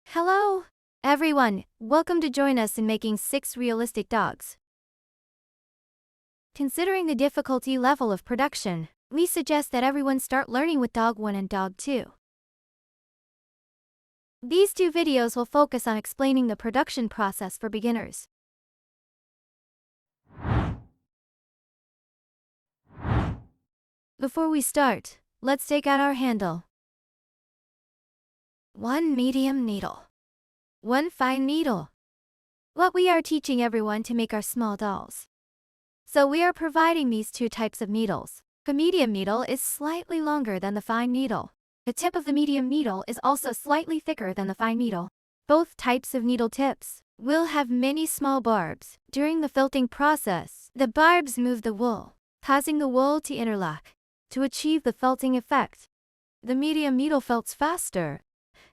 Hello, everyone. Welcome to join us in making 6 realistic dogs. Considering the difficulty level of production, we suggest that everyone start learning with Dog 1 and Dog 2. These 2 videos will focus on explaining the production process for beginners. Before we start, let's take out our handle. 1 medium needle. 1 fine needle. What we are teaching everyone to make our small dolls. So we are providing these 2 types of needles. The medium needle is slightly longer than the fine needle. The tip of the medium needle is also slightly thicker than the fine needle. Both types of needle tips will have many small barbs. During the felting process, the barbs move the wool, causing the wool to interlock. To achieve the felting effect, the medium needle felts faster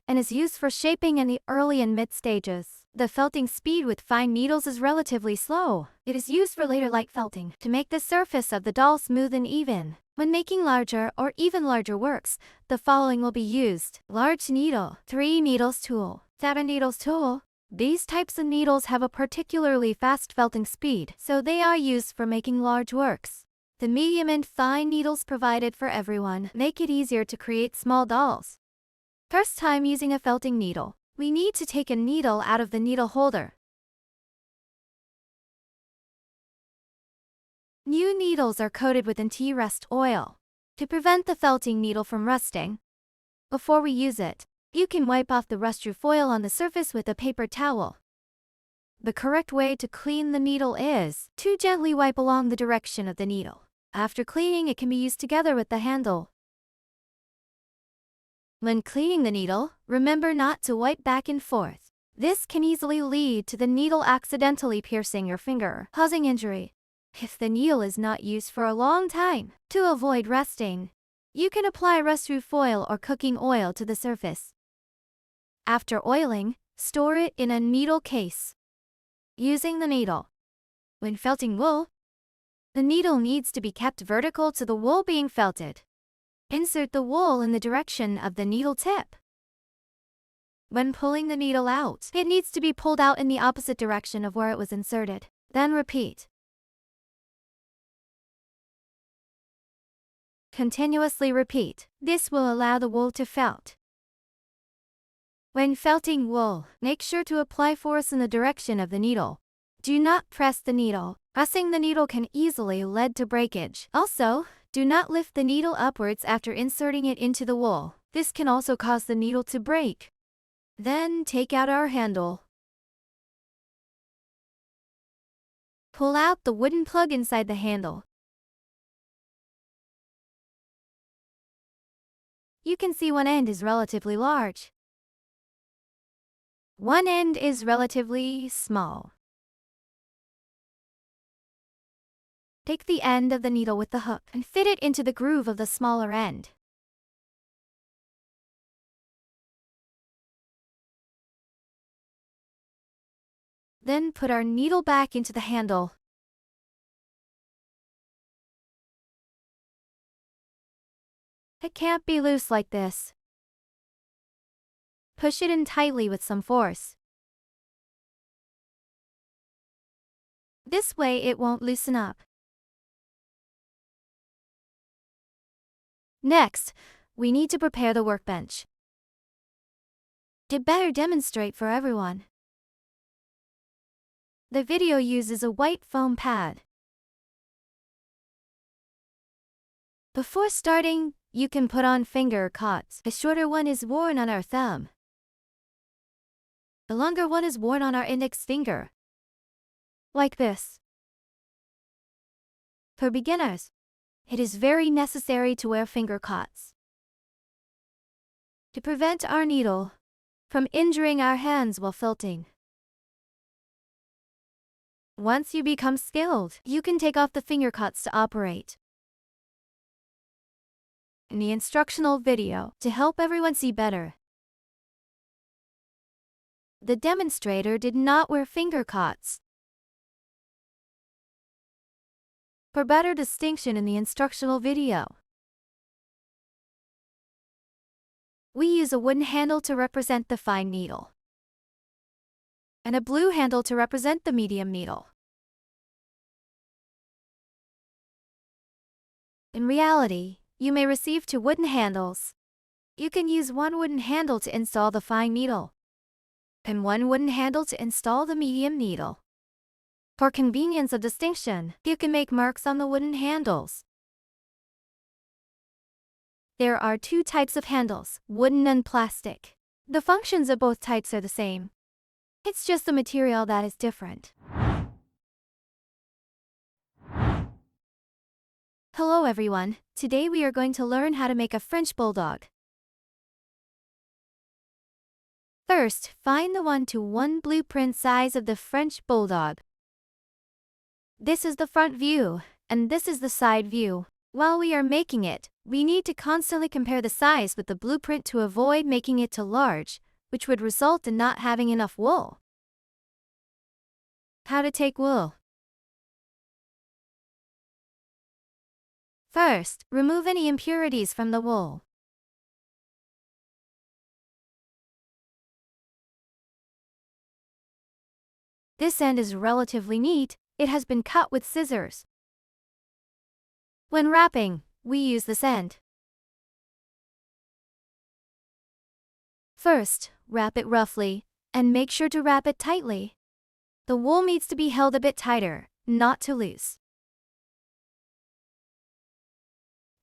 and is used for shaping in the early and mid stages. The felting speed with fine needles is relatively slow. It is used for later light felting to make the surface of the doll smooth and even. When making larger or even larger works, the following will be used. Large needle, 3 needles tool, 7 needles tool. These types of needles have a particularly fast felting speed, so they are used for making large works. The medium and fine needles provided for everyone make it easier to create small dolls. First time using a felting needle, we need to take a needle out of the needle holder. New needles are coated with anti-rust oil to prevent the felting needle from rusting. Before we use it, you can wipe off the rust-proof oil on the surface with a paper towel. The correct way to clean the needle is to gently wipe along the direction of the needle. After cleaning, it can be used together with the handle. When cleaning the needle, remember not to wipe back and forth. This can easily lead to the needle accidentally piercing your finger, causing injury. If the needle is not used for a long time, to avoid rusting, you can apply rust-proof oil or cooking oil to the surface. After oiling, store it in a needle case. Using the needle. When felting wool, the needle needs to be kept vertical to the wool being felted. Insert the wool in the direction of the needle tip. When pulling the needle out, it needs to be pulled out in the opposite direction of where it was inserted. Then repeat. Continuously repeat. This will allow the wool to felt. When felting wool, make sure to apply force in the direction of the needle. Do not press the needle. Pressing the needle can easily lead to breakage. Also, do not lift the needle upwards after inserting it into the wool. This can also cause the needle to break. Then take out our handle. Pull out the wooden plug inside the handle. You can see one end is relatively large. One end is relatively small. Take the end of the needle with the hook and fit it into the groove of the smaller end. Then put our needle back into the handle. It can't be loose like this. Push it in tightly with some force. This way it won't loosen up. Next, we need to prepare the workbench. To better demonstrate for everyone, the video uses a white foam pad. Before starting, you can put on finger cots. The shorter one is worn on our thumb. The longer one is worn on our index finger. Like this. For beginners, it is very necessary to wear finger cots to prevent our needle from injuring our hands while felting. Once you become skilled, you can take off the finger cots to operate. In the instructional video, to help everyone see better, the demonstrator did not wear finger cots. For better distinction in the instructional video, We use a wooden handle to represent the fine needle, and a blue handle to represent the medium needle. In reality, you may receive 2 wooden handles. You can use 1 wooden handle to install the fine needle, and 1 wooden handle to install the medium needle. For convenience of distinction, you can make marks on the wooden handles. There are 2 types of handles, wooden and plastic. The functions of both types are the same. It's just the material that is different. Hello everyone, today we are going to learn how to make a French bulldog. First, find the 1:1 blueprint size of the French bulldog. This is the front view, and this is the side view. While we are making it, we need to constantly compare the size with the blueprint to avoid making it too large, which would result in not having enough wool. How to take wool. First, remove any impurities from the wool. This end is relatively neat, it has been cut with scissors. When wrapping, we use this end. First, wrap it roughly, and make sure to wrap it tightly. The wool needs to be held a bit tighter, not too loose.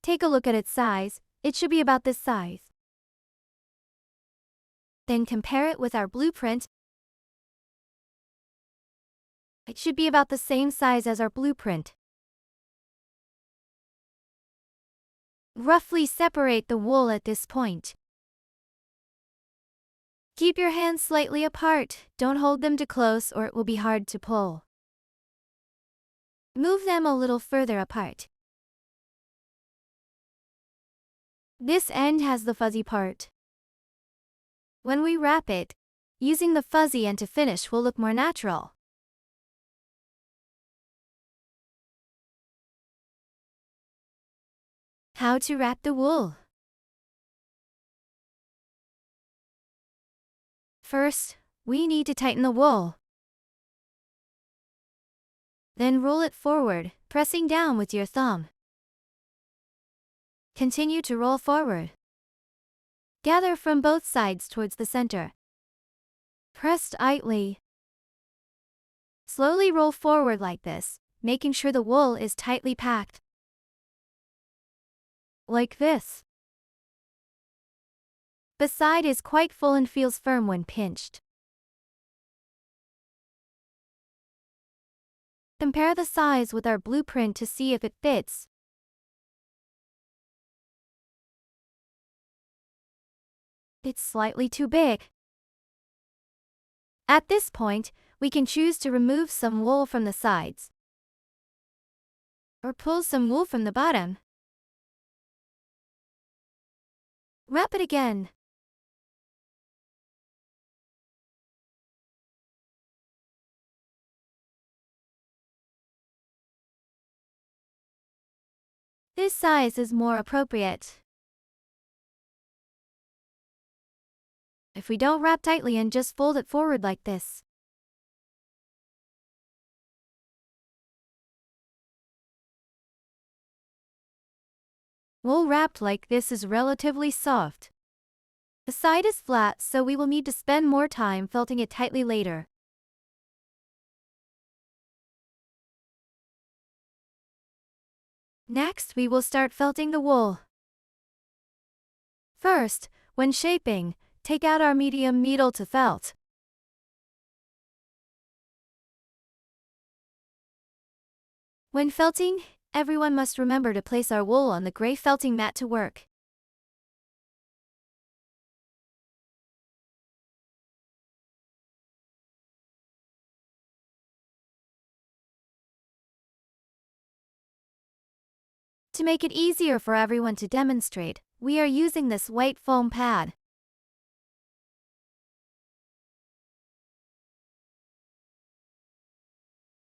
Take a look at its size, it should be about this size. Then compare it with our blueprint. It should be about the same size as our blueprint. Roughly separate the wool at this point. Keep your hands slightly apart, don't hold them too close or it will be hard to pull. Move them a little further apart. This end has the fuzzy part. When we wrap it, using the fuzzy end to finish will look more natural. How to wrap the wool. First, we need to tighten the wool. Then roll it forward, pressing down with your thumb. Continue to roll forward. Gather from both sides towards the center. Press tightly. Slowly roll forward like this, making sure the wool is tightly packed. Like this. The side is quite full and feels firm when pinched. Compare the size with our blueprint to see if it fits. It's slightly too big. At this point, we can choose to remove some wool from the sides, or pull some wool from the bottom. Wrap it again. This size is more appropriate. If we don't wrap tightly and just fold it forward like this. Wool wrapped like this is relatively soft. The side is flat, so we will need to spend more time felting it tightly later. Next, we will start felting the wool. First, when shaping, take out our medium needle to felt. When felting, everyone must remember to place our wool on the gray felting mat to work. To make it easier for everyone to demonstrate, we are using this white foam pad.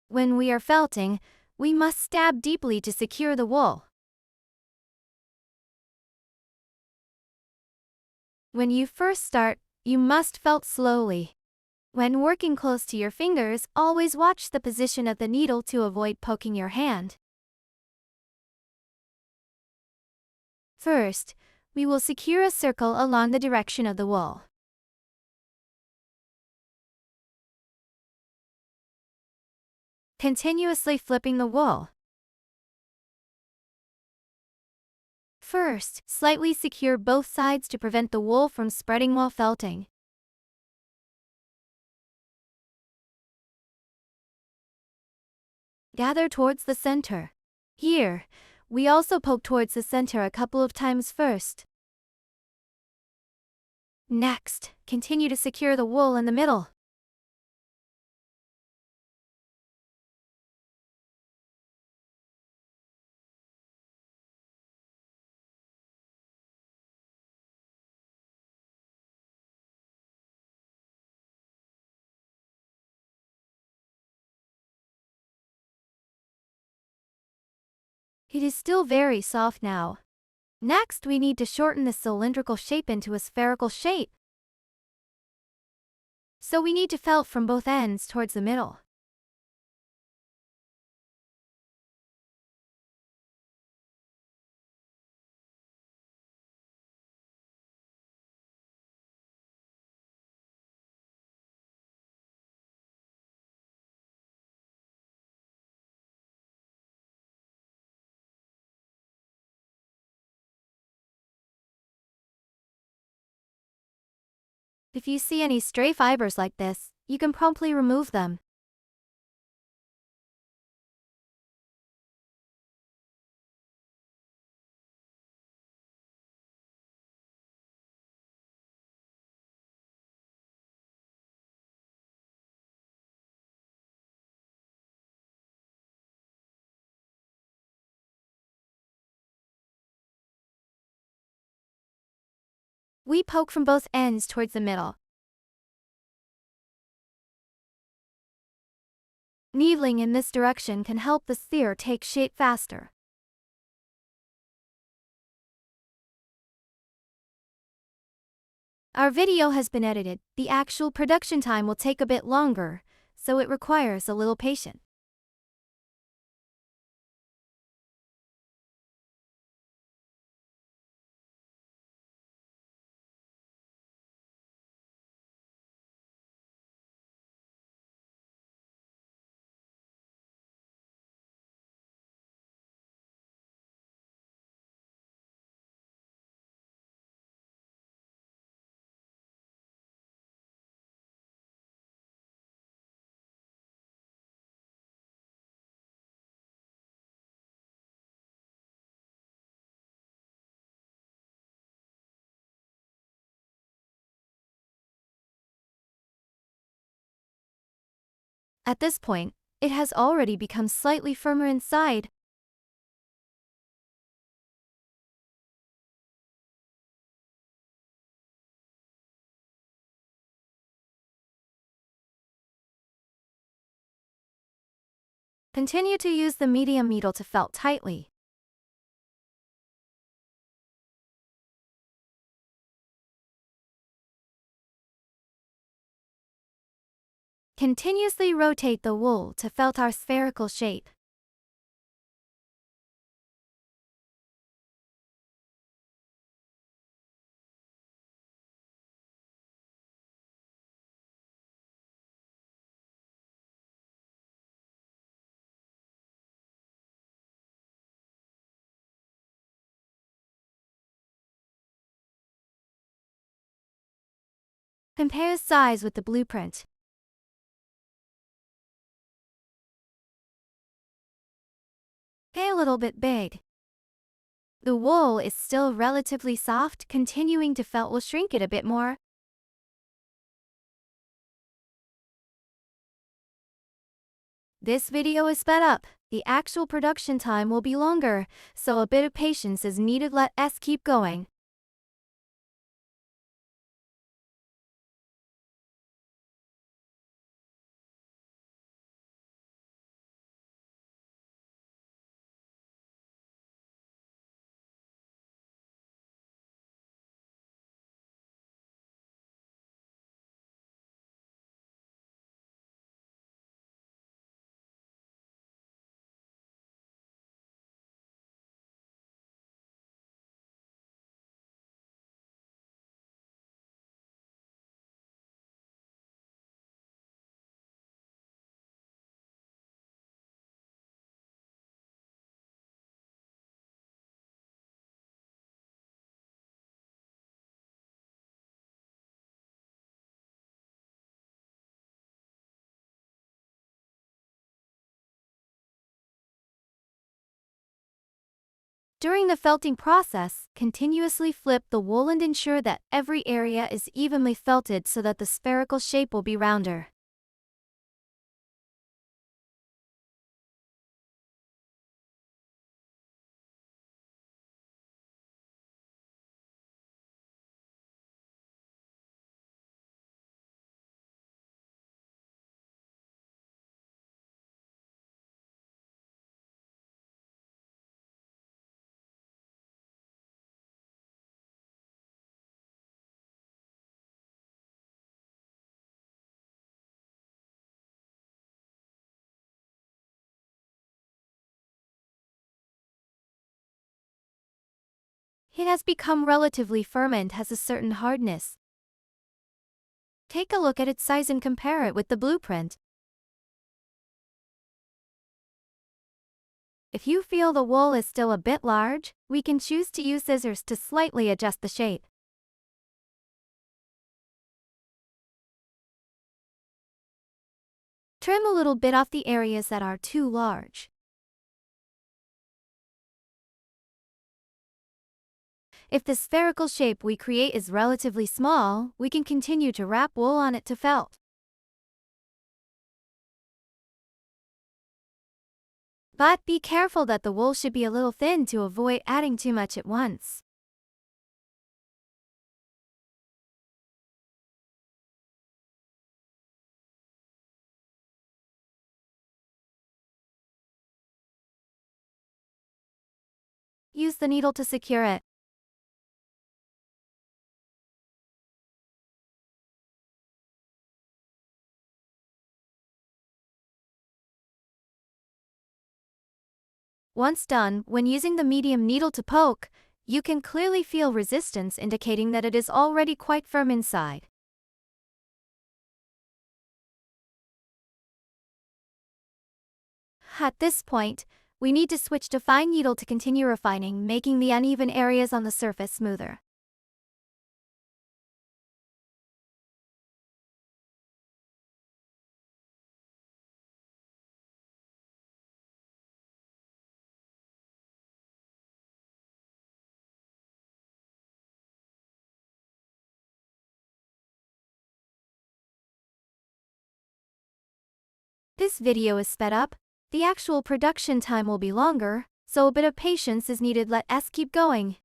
When we are felting, we must stab deeply to secure the wool. When you first start, you must felt slowly. When working close to your fingers, always watch the position of the needle to avoid poking your hand. First, we will secure a circle along the direction of the wool. Continuously flipping the wool. First, slightly secure both sides to prevent the wool from spreading while felting. Gather towards the center. Here, we also poke towards the center a couple of times first. Next, continue to secure the wool in the middle. It is still very soft now. Next, we need to shorten the cylindrical shape into a spherical shape. So we need to felt from both ends towards the middle. If you see any stray fibers like this, you can promptly remove them. We poke from both ends towards the middle. Needling in this direction can help the sphere take shape faster. Our video has been edited. The actual production time will take a bit longer, so it requires a little patience. At this point, it has already become slightly firmer inside. Continue to use the medium needle to felt tightly. Continuously rotate the wool to felt our spherical shape. Compare size with the blueprint. A little bit big. The wool is still relatively soft, continuing to felt will shrink it a bit more. This video is sped up. The actual production time will be longer, so a bit of patience is needed. Let us keep going. During the felting process, continuously flip the wool and ensure that every area is evenly felted so that the spherical shape will be rounder. It has become relatively firm and has a certain hardness. Take a look at its size and compare it with the blueprint. If you feel the wool is still a bit large, we can choose to use scissors to slightly adjust the shape. Trim a little bit off the areas that are too large. If the spherical shape we create is relatively small, we can continue to wrap wool on it to felt. But be careful that the wool should be a little thin to avoid adding too much at once. Use the needle to secure it. Once done, when using the medium needle to poke, you can clearly feel resistance indicating that it is already quite firm inside. At this point, we need to switch to fine needle to continue refining, making the uneven areas on the surface smoother. This video is sped up. The actual production time will be longer, so a bit of patience is needed. Let us keep going.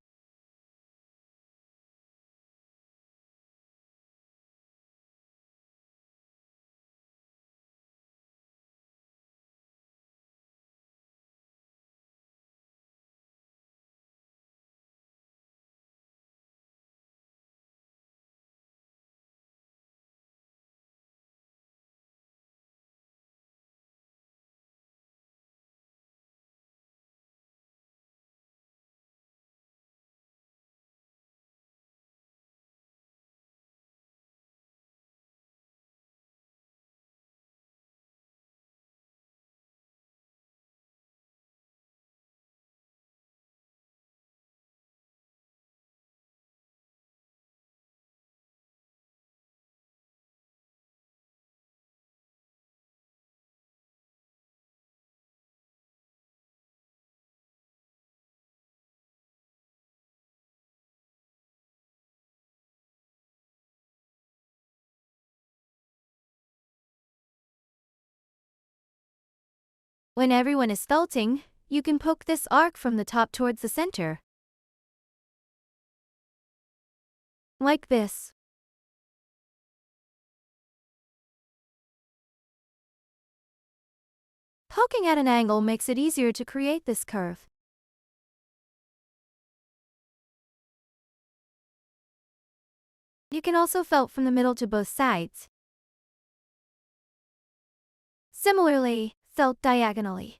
When everyone is felting, you can poke this arc from the top towards the center. Like this. Poking at an angle makes it easier to create this curve. You can also felt from the middle to both sides. Similarly, felt diagonally.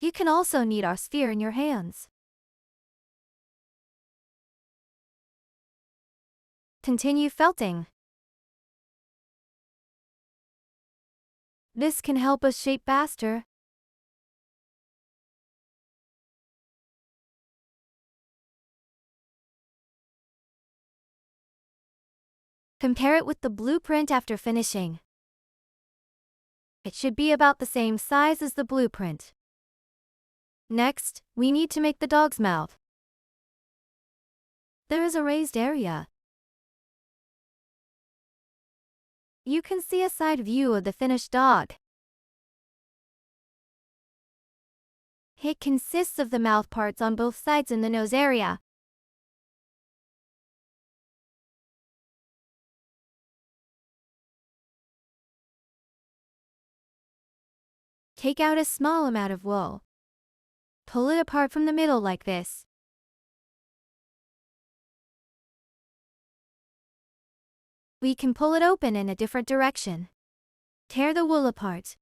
You can also knead our sphere in your hands. Continue felting. This can help us shape faster. Compare it with the blueprint after finishing. It should be about the same size as the blueprint. Next, we need to make the dog's mouth. There is a raised area. You can see a side view of the finished dog. It consists of the mouth parts on both sides and the nose area. Take out a small amount of wool. Pull it apart from the middle like this. We can pull it open in a different direction. Tear the wool apart.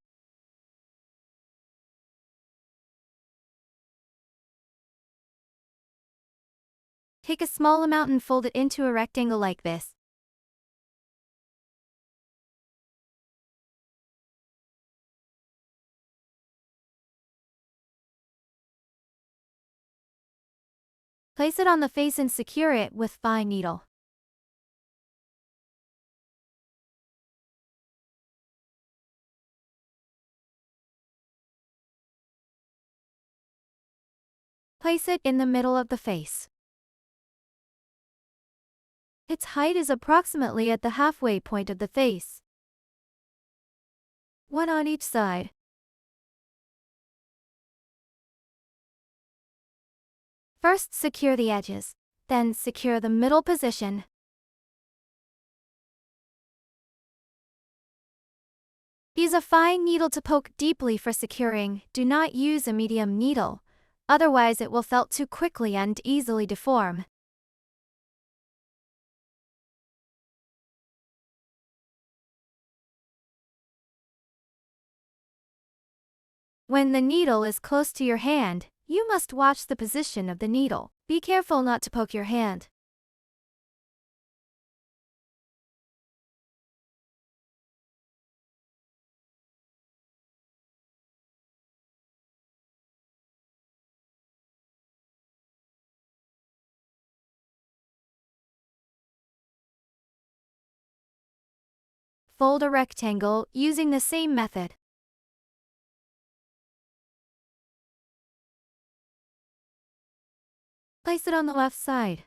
Take a small amount and fold it into a rectangle like this. Place it on the face and secure it with fine needle. Place it in the middle of the face. Its height is approximately at the halfway point of the face. One on each side. First secure the edges, then secure the middle position. Use a fine needle to poke deeply for securing. Do not use a medium needle, otherwise it will felt too quickly and easily deform. When the needle is close to your hand, you must watch the position of the needle. Be careful not to poke your hand. Fold a rectangle using the same method. Place it on the left side.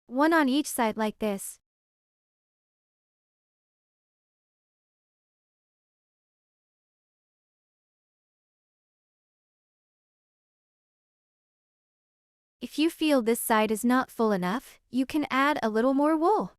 One on each side like this. If you feel this side is not full enough, you can add a little more wool.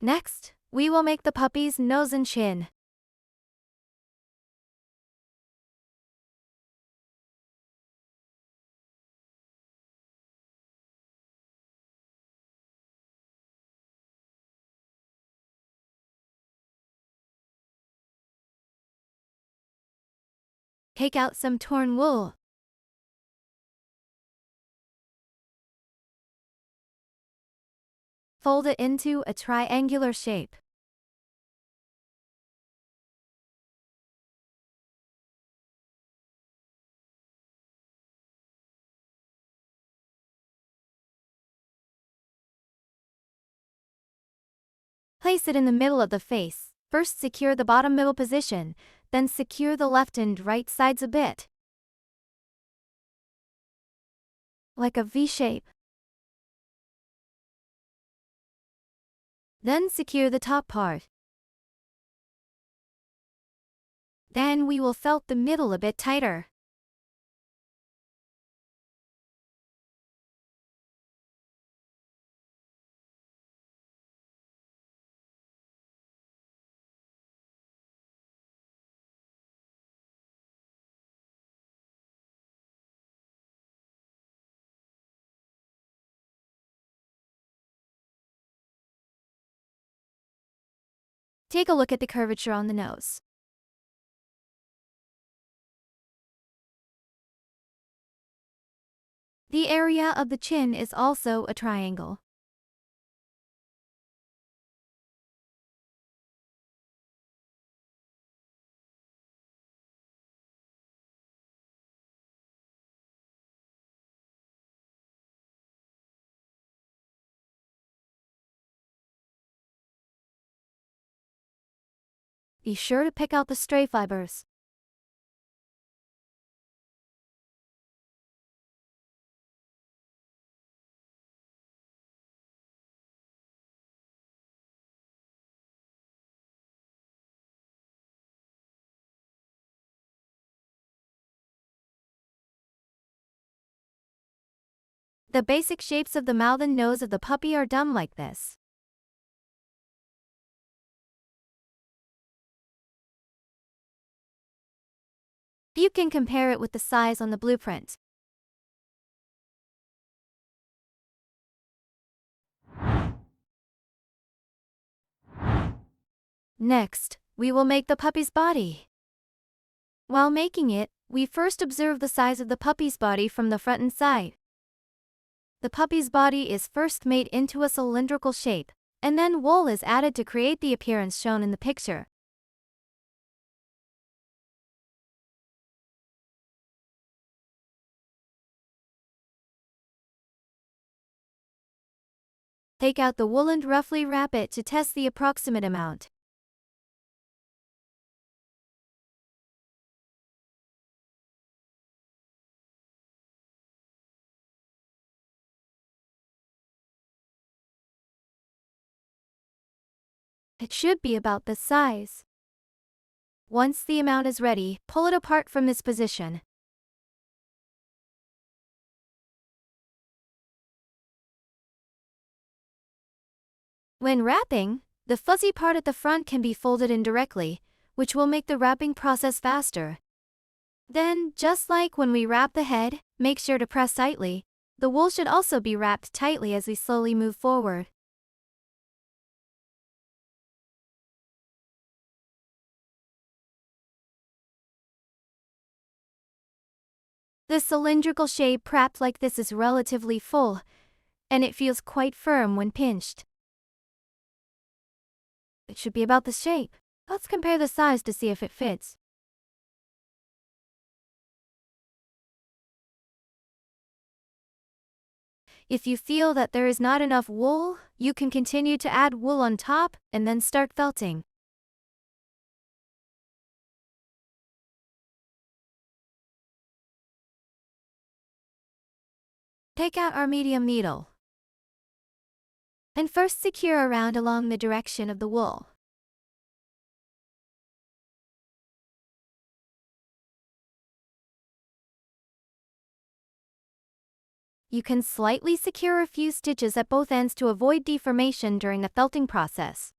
Next, we will make the puppy's nose and chin. Take out some torn wool. fold it into a triangular shape. Place it in the middle of the face. First secure the bottom middle position, then secure the left and right sides a bit, like a V shape. Then secure the top part. Then we will felt the middle a bit tighter. Take a look at the curvature on the nose. The area of the chin is also a triangle. Be sure to pick out the stray fibers. The basic shapes of the mouth and nose of the puppy are done like this. You can compare it with the size on the blueprint. Next, we will make the puppy's body. While making it, we first observe the size of the puppy's body from the front and side. The puppy's body is first made into a cylindrical shape, and then wool is added to create the appearance shown in the picture. Take out the wool and roughly wrap it to test the approximate amount. It should be about this size. Once the amount is ready, pull it apart from this position. When wrapping, the fuzzy part at the front can be folded in directly, which will make the wrapping process faster. Then, just like when we wrap the head, make sure to press tightly. The wool should also be wrapped tightly as we slowly move forward. The cylindrical shape wrapped like this is relatively full, and it feels quite firm when pinched. It should be about the shape. Let's compare the size to see if it fits. If you feel that there is not enough wool, you can continue to add wool on top and then start felting. Take out our medium needle and first secure around along the direction of the wool. You can slightly secure a few stitches at both ends to avoid deformation during the felting process.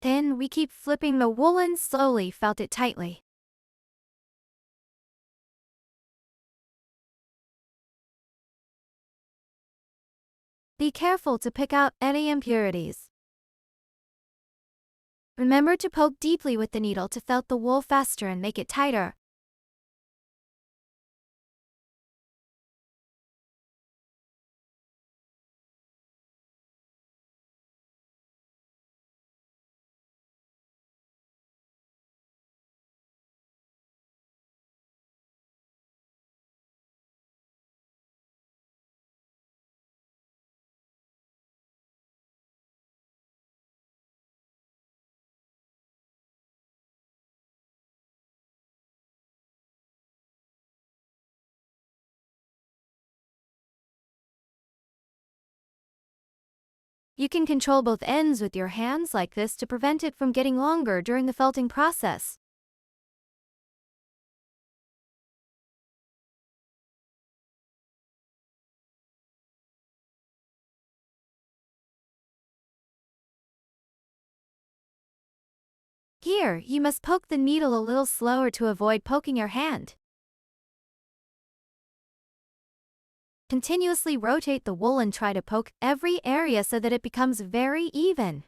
Then we keep flipping the wool and slowly felt it tightly. Be careful to pick out any impurities. Remember to poke deeply with the needle to felt the wool faster and make it tighter. You can control both ends with your hands like this to prevent it from getting longer during the felting process. Here, you must poke the needle a little slower to avoid poking your hand. Continuously rotate the wool and try to poke every area so that it becomes very even.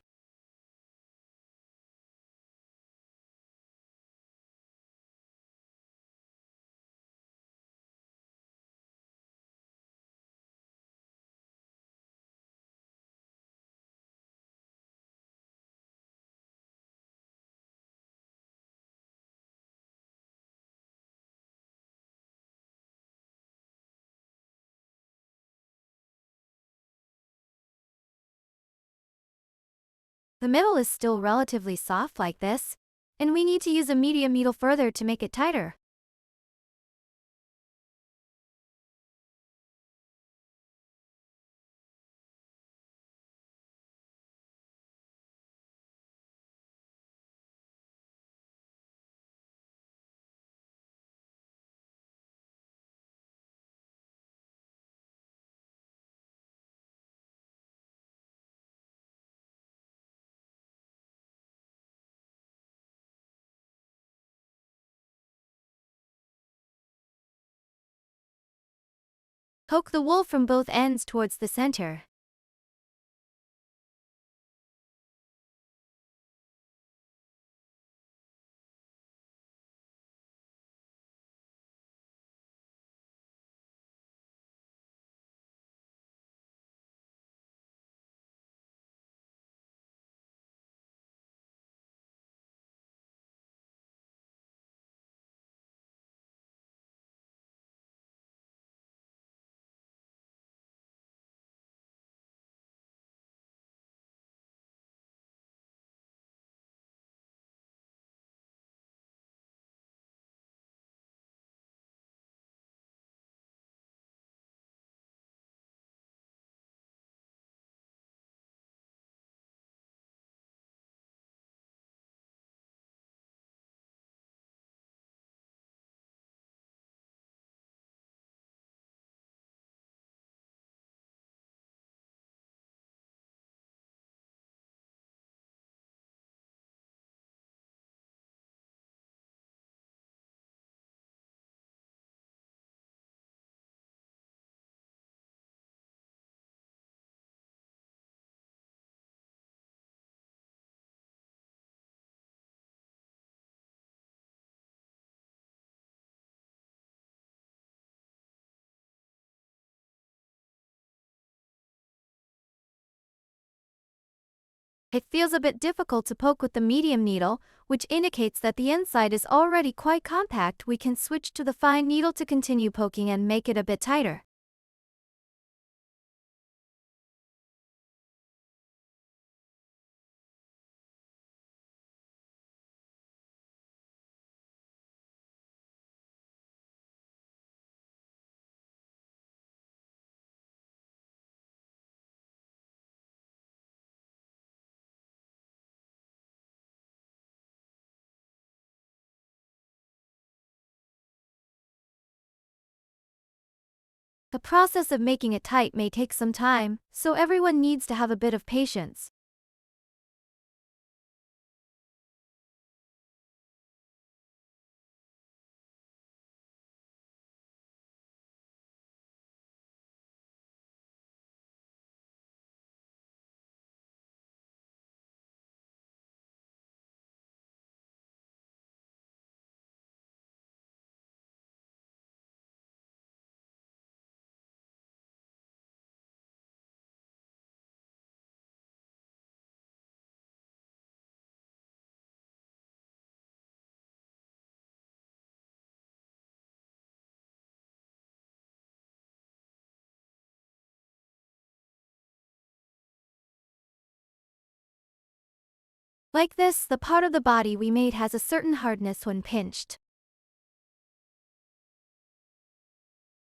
The middle is still relatively soft like this, and we need to use a medium needle further to make it tighter. Poke the wool from both ends towards the center. It feels a bit difficult to poke with the medium needle, which indicates that the inside is already quite compact. We can switch to the fine needle to continue poking and make it a bit tighter. The process of making it tight may take some time, so everyone needs to have a bit of patience. Like this, the part of the body we made has a certain hardness when pinched.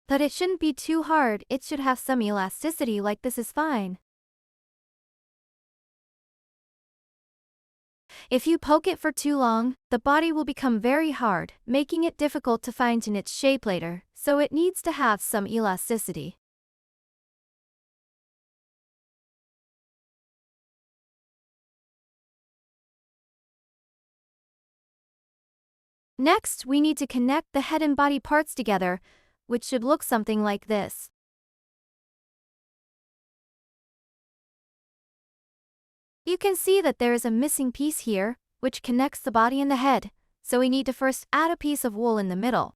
But it shouldn't be too hard, it should have some elasticity, like this is fine. If you poke it for too long, the body will become very hard, making it difficult to find in its shape later, so it needs to have some elasticity. Next, we need to connect the head and body parts together, which should look something like this. You can see that there is a missing piece here, which connects the body and the head, so we need to first add a piece of wool in the middle.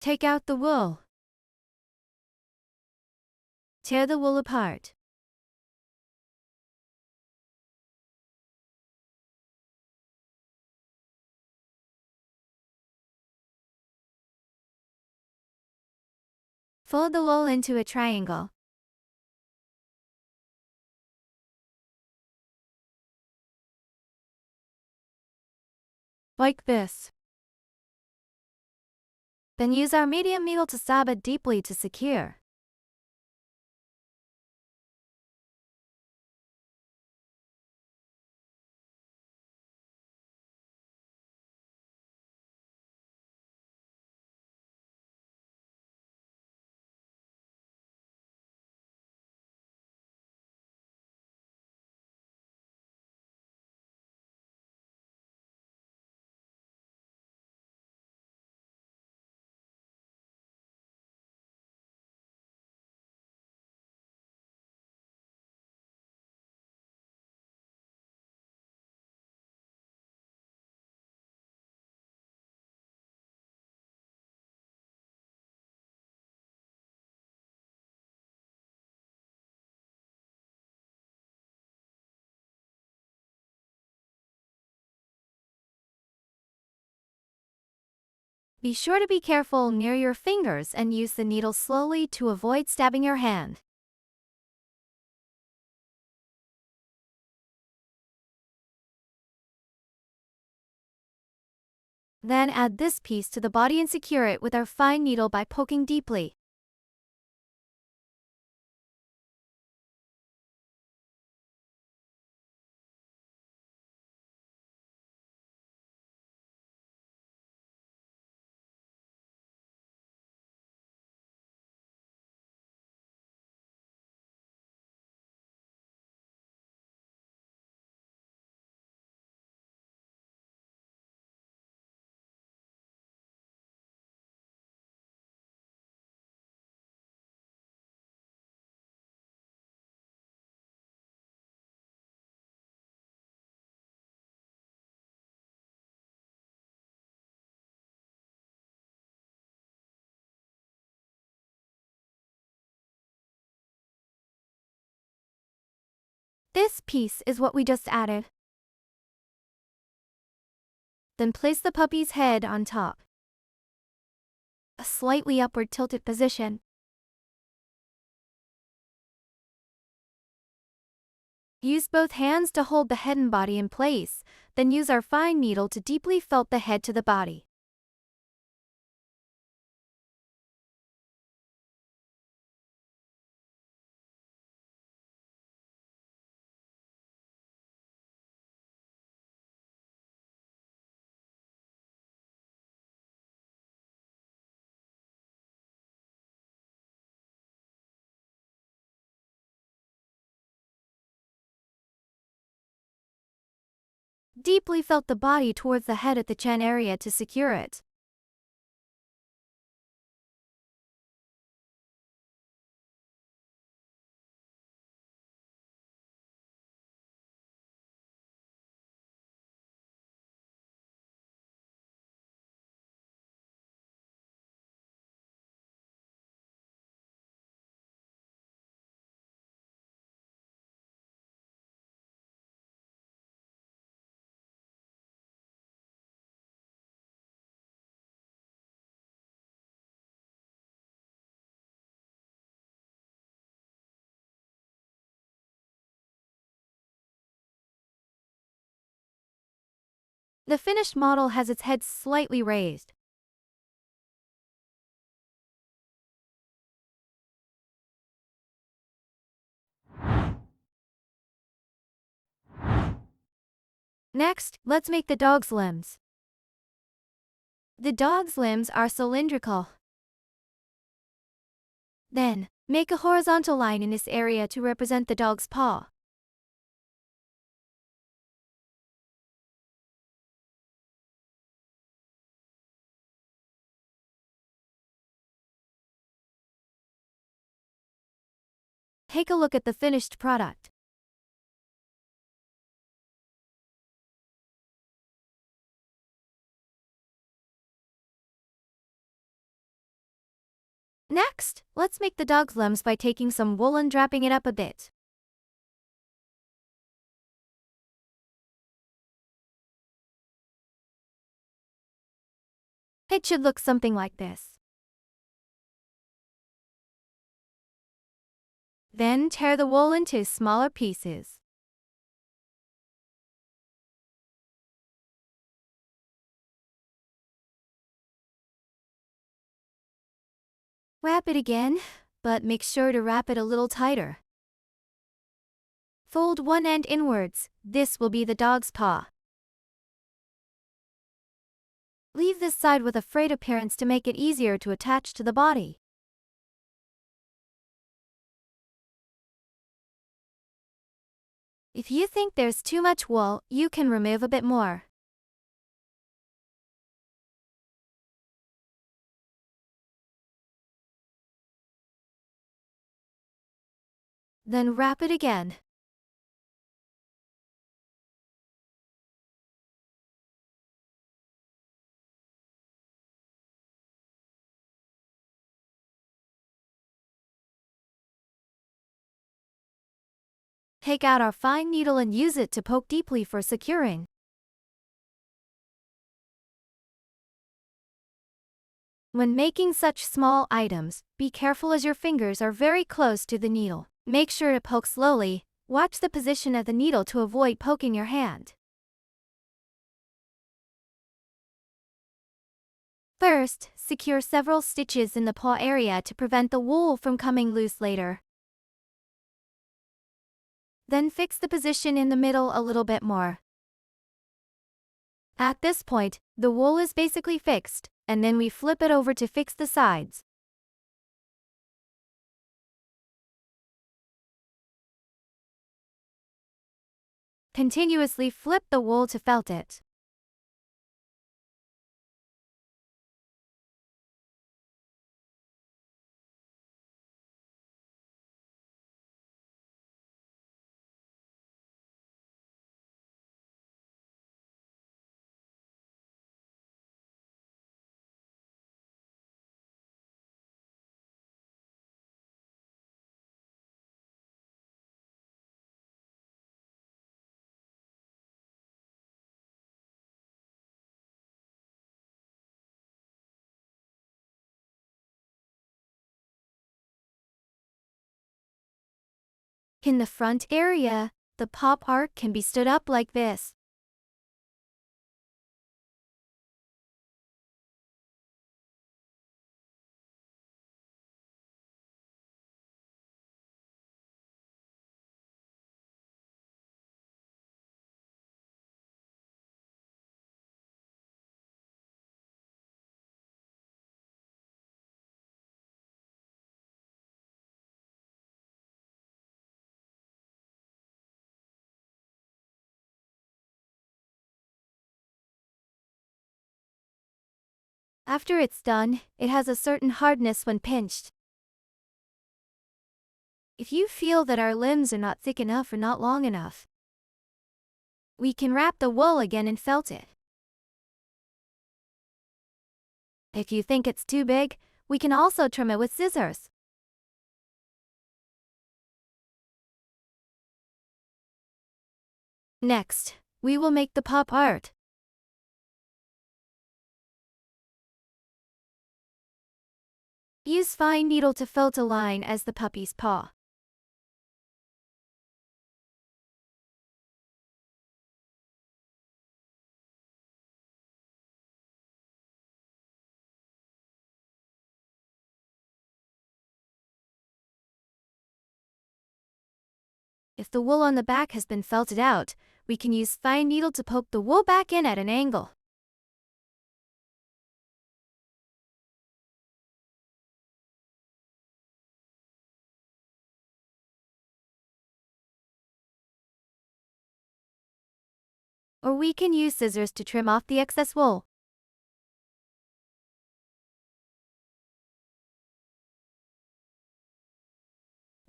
Take out the wool. Tear the wool apart. Fold the wool into a triangle. Like this. Then use our medium needle to stab it deeply to secure. Be sure to be careful near your fingers and use the needle slowly to avoid stabbing your hand. Then add this piece to the body and secure it with our fine needle by poking deeply. This piece is what we just added. Then place the puppy's head on top. A slightly upward tilted position. Use both hands to hold the head and body in place, then use our fine needle to deeply felt the head to the body. Deeply felt the body towards the head at the chin area to secure it. The finished model has its head slightly raised. Next, let's make the dog's limbs. The dog's limbs are cylindrical. Then, make a horizontal line in this area to represent the dog's paw. Take a look at the finished product. Next, let's make the dog's limbs by taking some wool and wrapping it up a bit. It should look something like this. Then tear the wool into smaller pieces. Wrap it again, but make sure to wrap it a little tighter. Fold one end inwards. This will be the dog's paw. Leave this side with a frayed appearance to make it easier to attach to the body. If you think there's too much wool, you can remove a bit more. Then wrap it again. Take out our fine needle and use it to poke deeply for securing. When making such small items, be careful as your fingers are very close to the needle. Make sure to poke slowly. Watch the position of the needle to avoid poking your hand. First, secure several stitches in the paw area to prevent the wool from coming loose later. Then fix the position in the middle a little bit more. At this point, the wool is basically fixed, and then we flip it over to fix the sides. Continuously flip the wool to felt it. In the front area, the paw part can be stood up like this. After it's done, it has a certain hardness when pinched. If you feel that our limbs are not thick enough or not long enough, we can wrap the wool again and felt it. If you think it's too big, we can also trim it with scissors. Next, we will make the paw part. Use fine needle to felt a line as the puppy's paw. If the wool on the back has been felted out, we can use fine needle to poke the wool back in at an angle. Or we can use scissors to trim off the excess wool.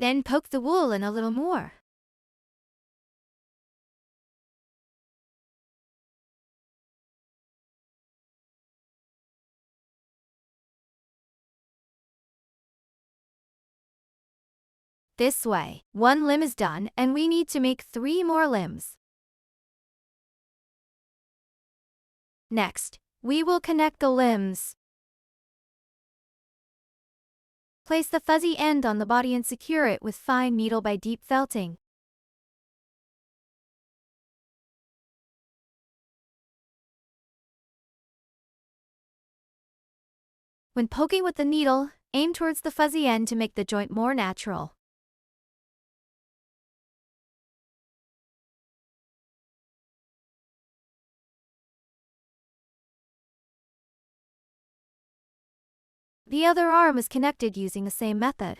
Then poke the wool in a little more. This way, one limb is done and we need to make 3 more limbs. Next, we will connect the limbs. Place the fuzzy end on the body and secure it with fine needle by deep felting. When poking with the needle, aim towards the fuzzy end to make the joint more natural. The other arm is connected using the same method.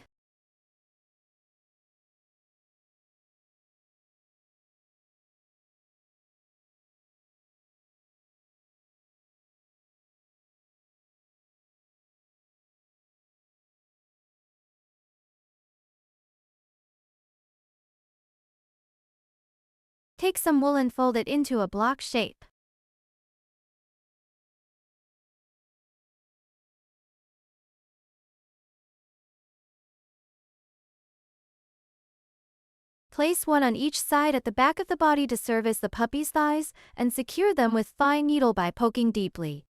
Take some wool and fold it into a block shape. Place one on each side at the back of the body to serve as the puppy's thighs, and secure them with fine needle by poking deeply.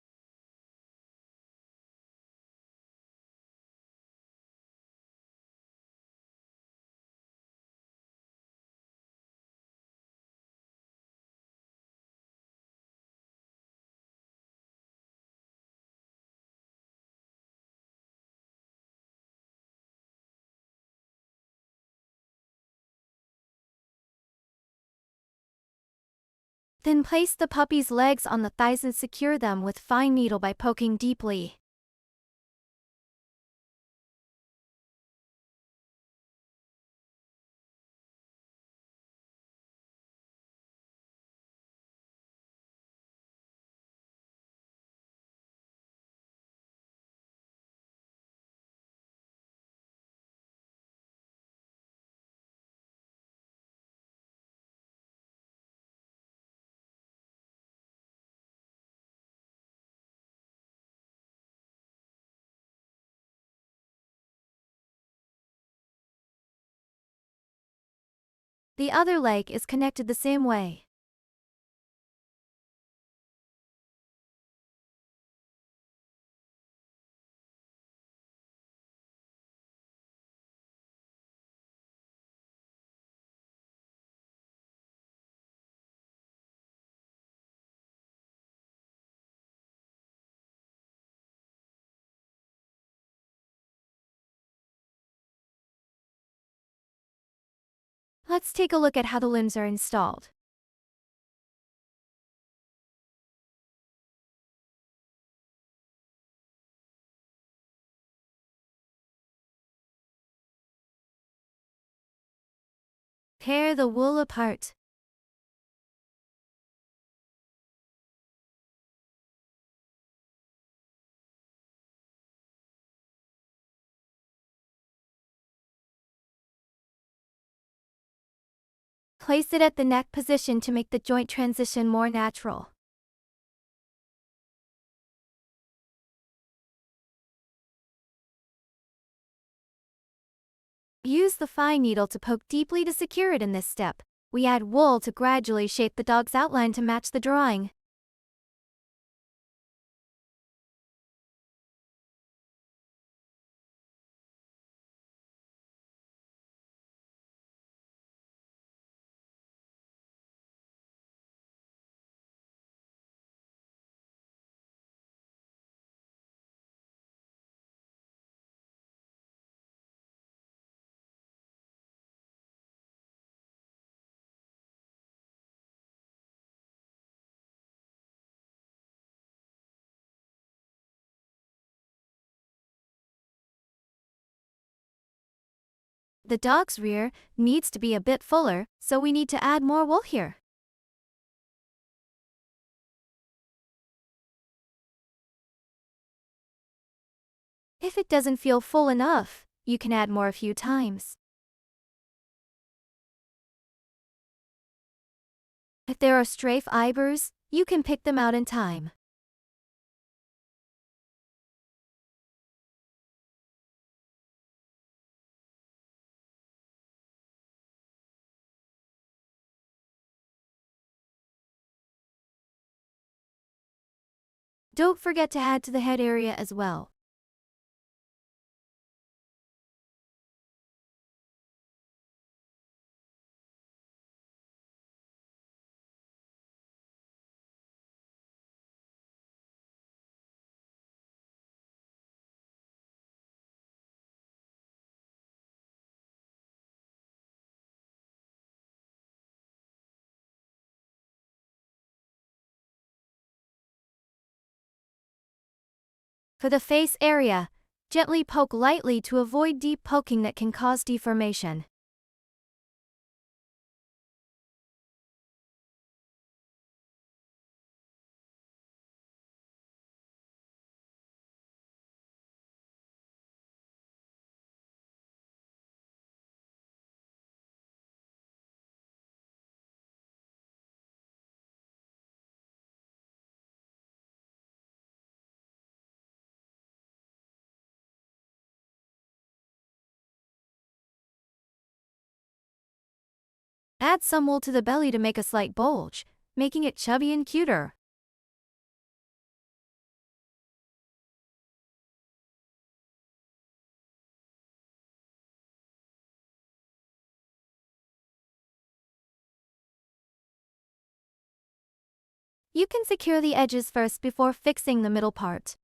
Then place the puppy's legs on the thighs and secure them with fine needle by poking deeply. The other leg is connected the same way. Let's take a look at how the limbs are installed. Tear the wool apart. Place it at the neck position to make the joint transition more natural. Use the fine needle to poke deeply to secure it in this step. We add wool to gradually shape the dog's outline to match the drawing. The dog's rear needs to be a bit fuller, so we need to add more wool here. If it doesn't feel full enough, you can add more a few times. If there are stray fibers, you can pick them out in time. Don't forget to add to the head area as well. For the face area, gently poke lightly to avoid deep poking that can cause deformation. Add some wool to the belly to make a slight bulge, making it chubby and cuter. You can secure the edges first before fixing the middle part.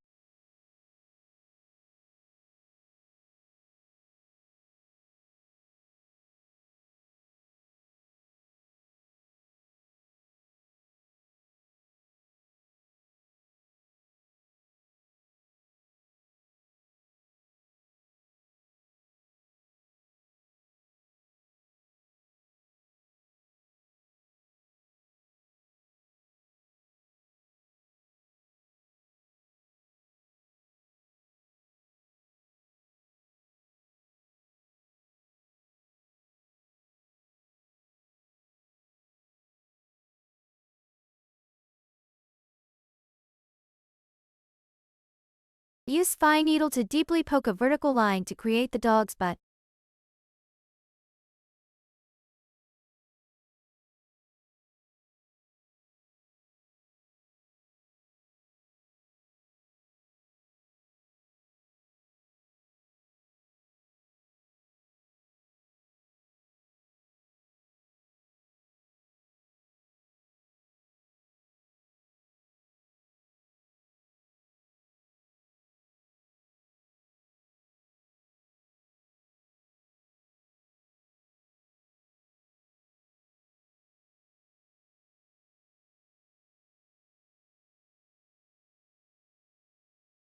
Use fine needle to deeply poke a vertical line to create the dog's butt.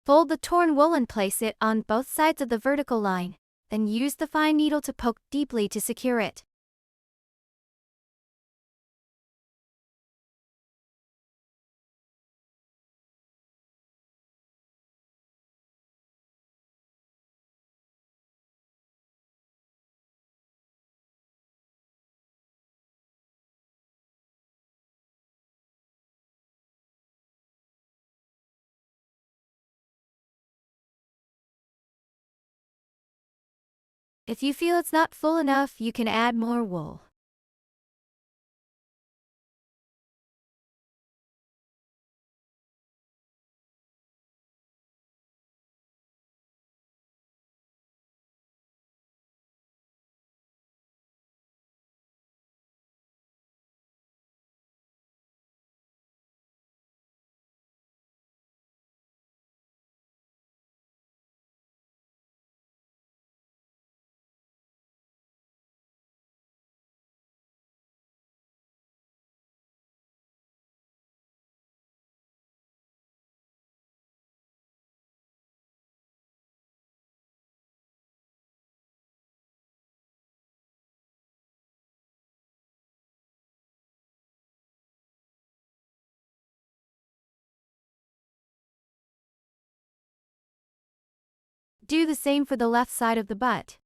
Fold the torn wool and place it on both sides of the vertical line, then use the fine needle to poke deeply to secure it. If you feel it's not full enough, you can add more wool. Do the same for the left side of the butt.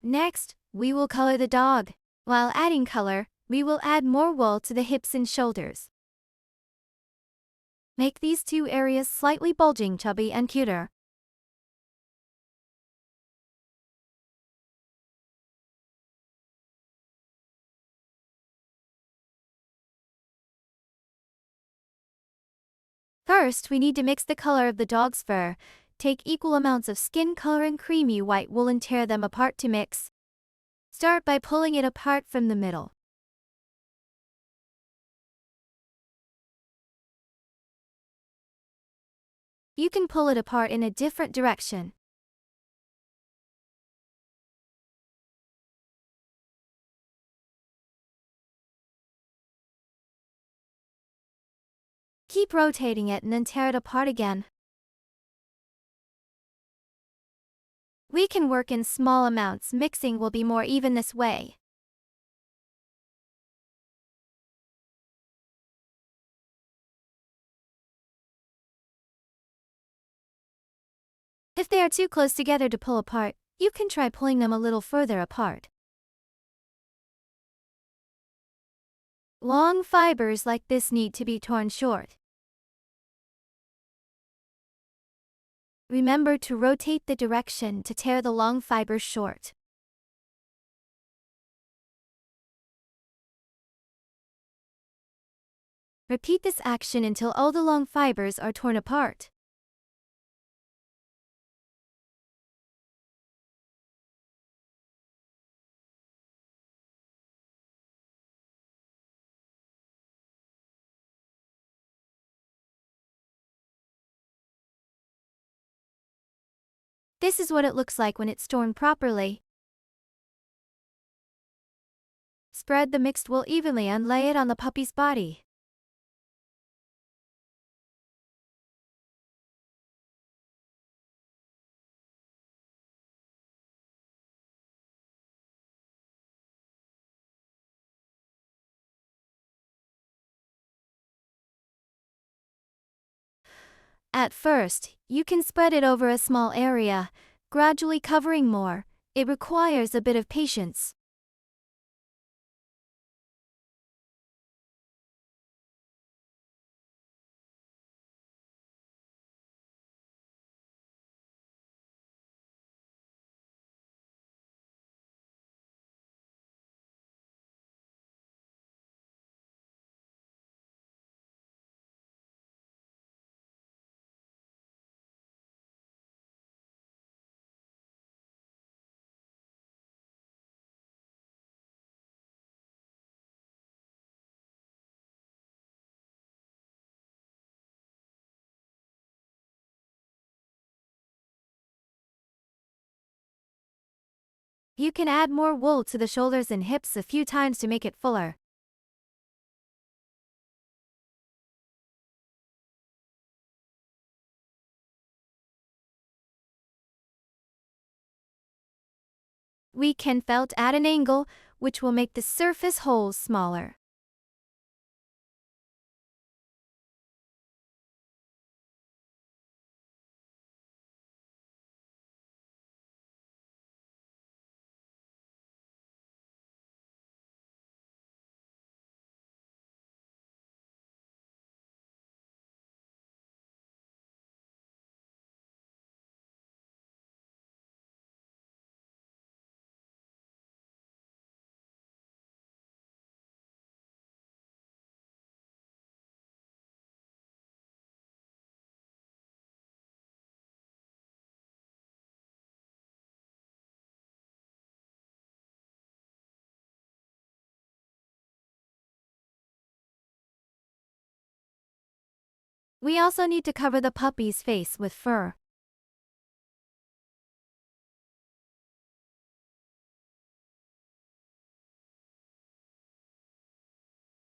Next, we will color the dog. While adding color, we will add more wool to the hips and shoulders. Make these two areas slightly bulging, chubby, and cuter. First, we need to mix the color of the dog's fur. Take equal amounts of skin color and creamy white wool and tear them apart to mix. Start by pulling it apart from the middle. You can pull it apart in a different direction. Keep rotating it and then tear it apart again. We can work in small amounts. Mixing will be more even this way. If they are too close together to pull apart, you can try pulling them a little further apart. Long fibers like this need to be torn short. Remember to rotate the direction to tear the long fibers short. Repeat this action until all the long fibers are torn apart. This is what it looks like when it's torn properly. Spread the mixed wool evenly and lay it on the puppy's body. At first, you can spread it over a small area, gradually covering more. It requires a bit of patience. You can add more wool to the shoulders and hips a few times to make it fuller. We can felt at an angle, which will make the surface holes smaller. We also need to cover the puppy's face with fur.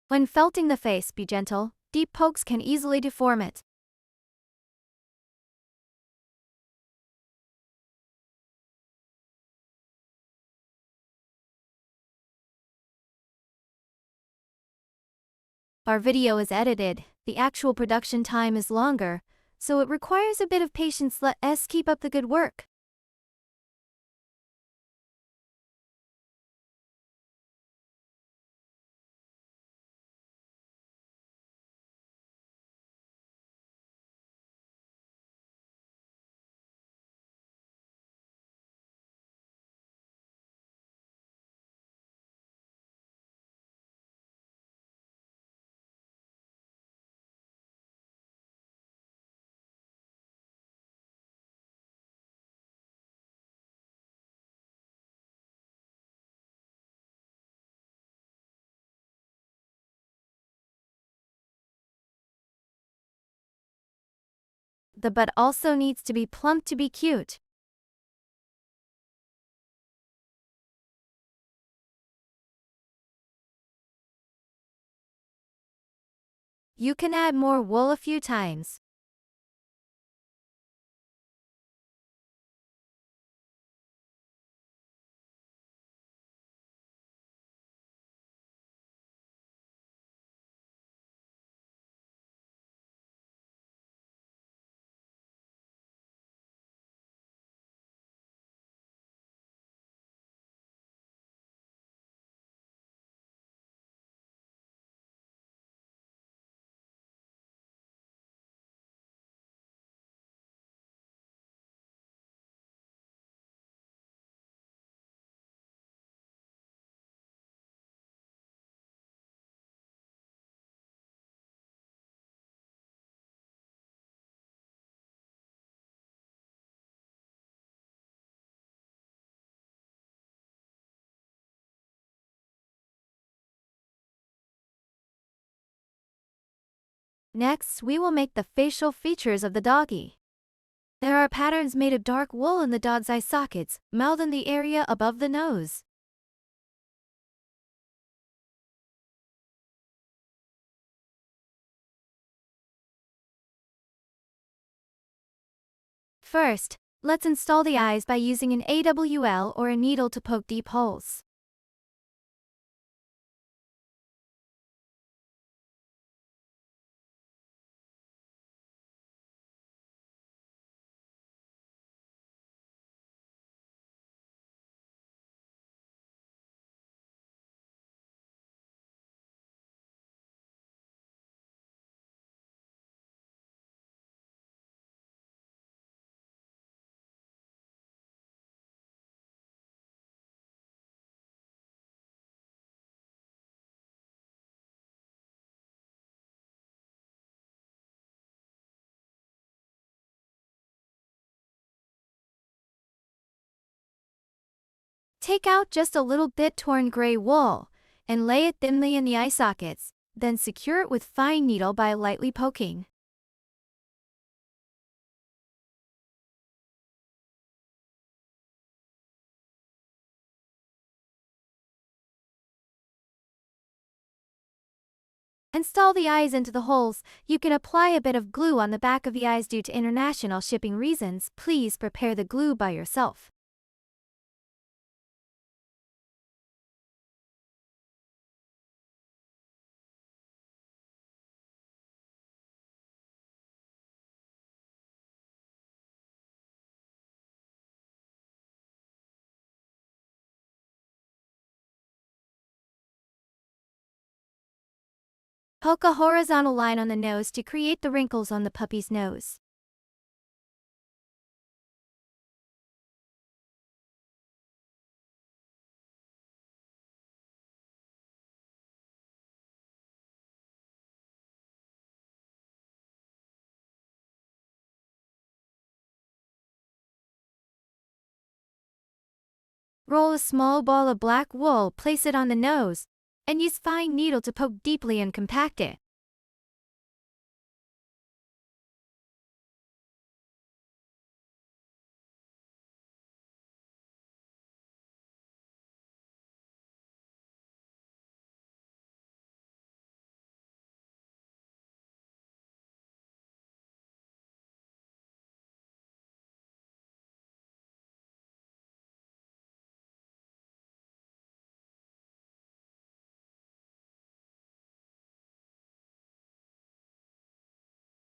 When felting the face, be gentle. Deep pokes can easily deform it. Our video is edited, the actual production time is longer, so it requires a bit of patience. Let us keep up the good work. The butt also needs to be plump to be cute. You can add more wool a few times. Next, we will make the facial features of the doggy. There are patterns made of dark wool in the dog's eye sockets, mouth and the area above the nose. First, let's install the eyes by using an AWL or a needle to poke deep holes. Take out just a little bit torn gray wool and lay it thinly in the eye sockets, then secure it with fine needle by lightly poking. Install the eyes into the holes. You can apply a bit of glue on the back of the eyes due to international shipping reasons. Please prepare the glue by yourself. Poke a horizontal line on the nose to create the wrinkles on the puppy's nose. Roll a small ball of black wool, place it on the nose, and use fine needle to poke deeply and compact it.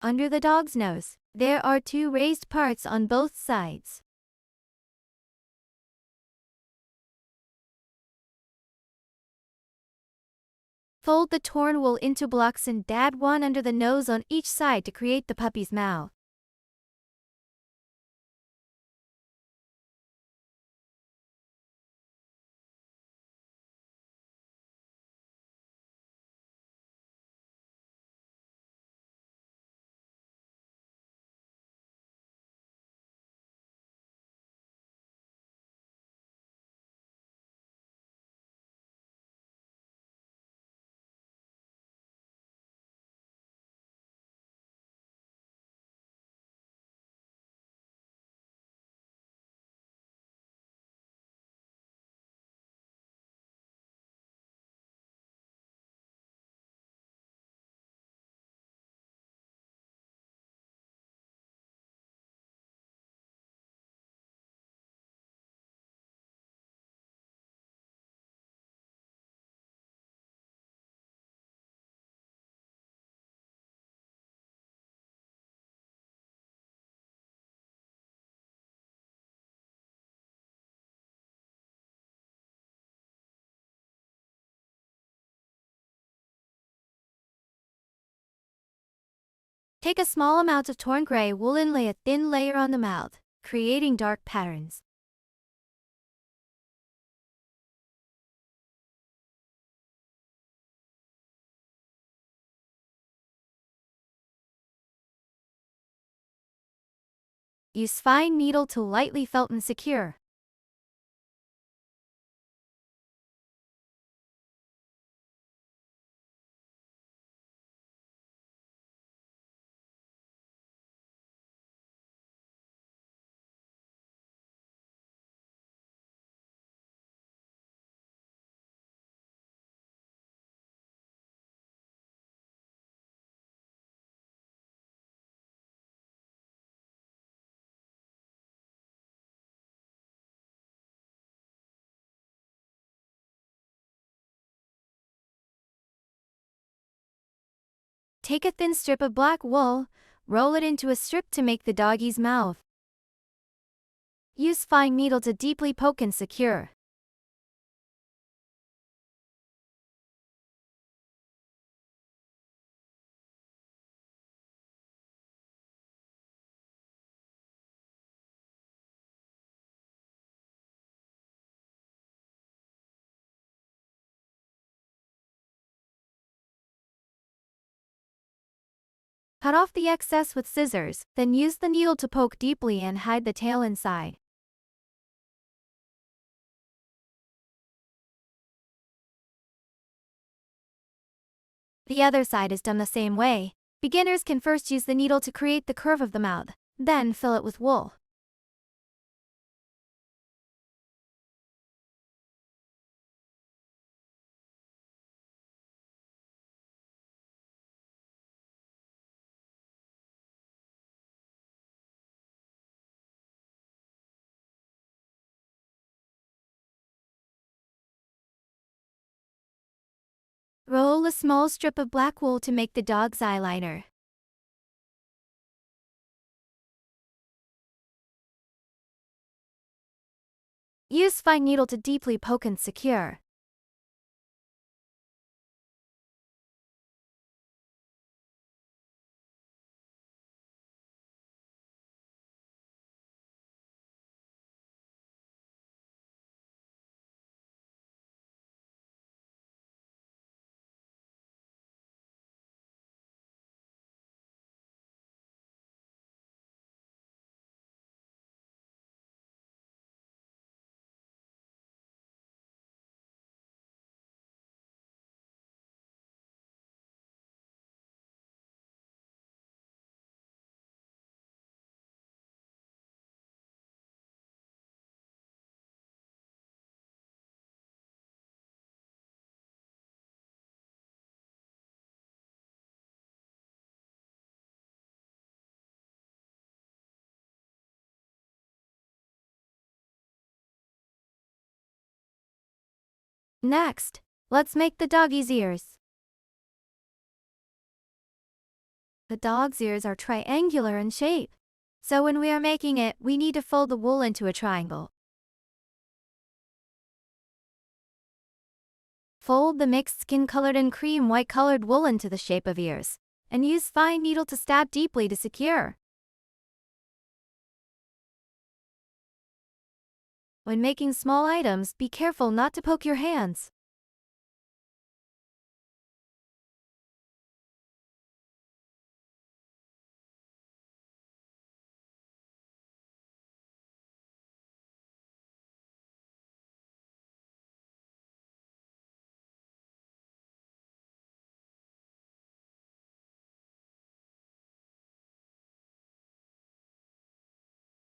Under the dog's nose, there are two raised parts on both sides. Fold the torn wool into blocks and add one under the nose on each side to create the puppy's mouth. Take a small amount of torn gray wool and lay a thin layer on the mouth, creating dark patterns. Use fine needle to lightly felt and secure. Take a thin strip of black wool, roll it into a strip to make the doggy's mouth. Use fine needle to deeply poke and secure. Cut off the excess with scissors, then use the needle to poke deeply and hide the tail inside. The other side is done the same way. Beginners can first use the needle to create the curve of the mouth, then fill it with wool. Roll a small strip of black wool to make the dog's eyeliner. Use fine needle to deeply poke and secure. Next, let's make the doggy's ears. The dog's ears are triangular in shape. So when we are making it, we need to fold the wool into a triangle. Fold the mixed skin-colored and cream white-colored wool into the shape of ears, and use fine needle to stab deeply to secure. When making small items, be careful not to poke your hands.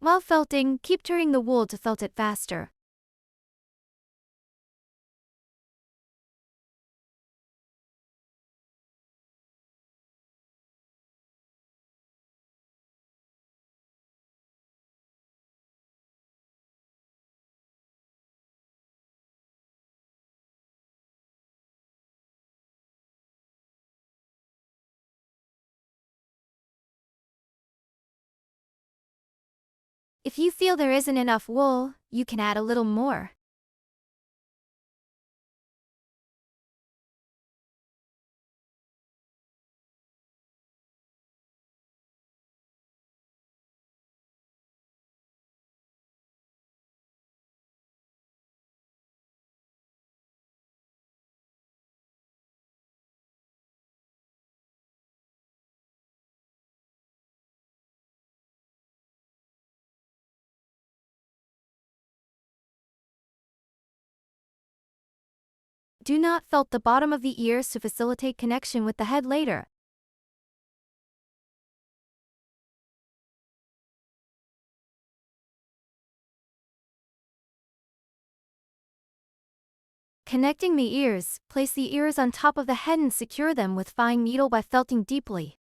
While felting, keep turning the wool to felt it faster. If you feel there isn't enough wool, you can add a little more. Do not felt the bottom of the ears to facilitate connection with the head later. Connecting the ears, place the ears on top of the head and secure them with fine needle by felting deeply.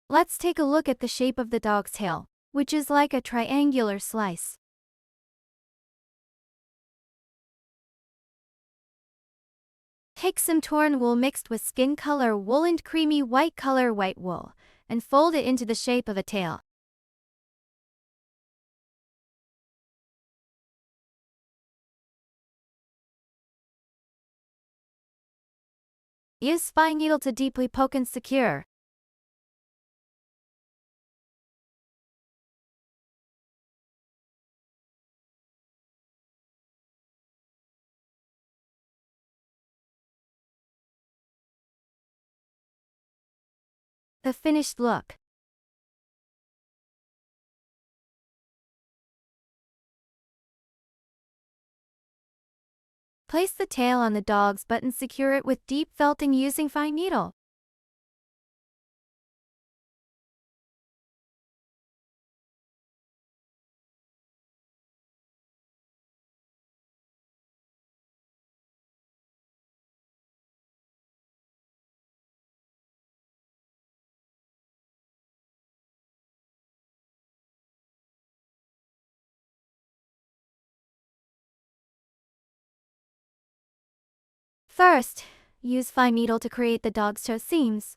Let's take a look at the shape of the dog's tail, which is like a triangular slice. Take some torn wool mixed with skin color wool and creamy white color white wool, and fold it into the shape of a tail. Use spine needle to deeply poke and secure. The finished look. Place the tail on the dog's butt and secure it with deep felting using fine needle. First, use fine needle to create the dog's toe seams.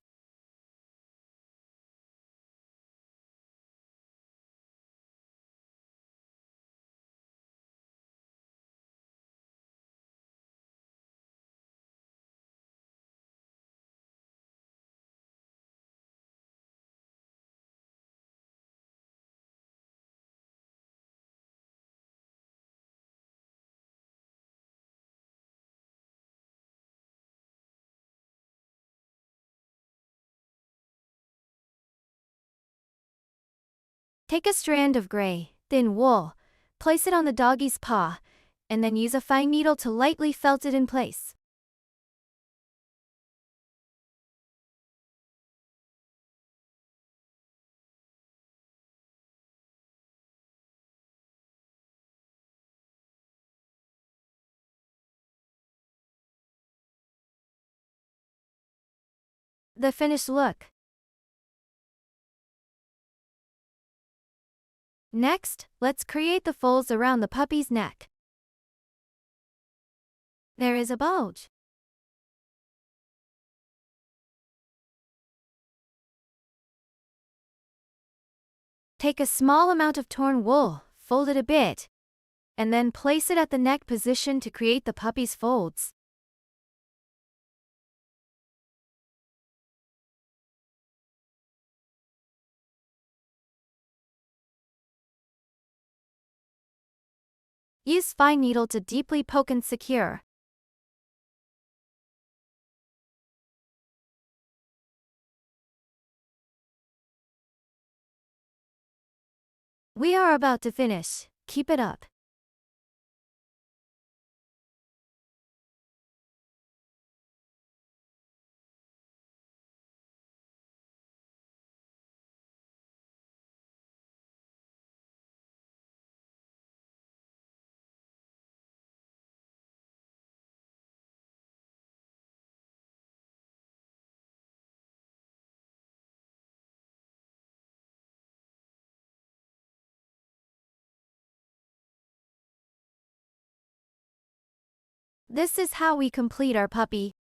Take a strand of gray, thin wool, place it on the doggy's paw, and then use a fine needle to lightly felt it in place. The finished look. Next, let's create the folds around the puppy's neck. There is a bulge. Take a small amount of torn wool, fold it a bit, and then place it at the neck position to create the puppy's folds. Use fine needle to deeply poke and secure. We are about to finish. Keep it up. This is how we complete our puppy.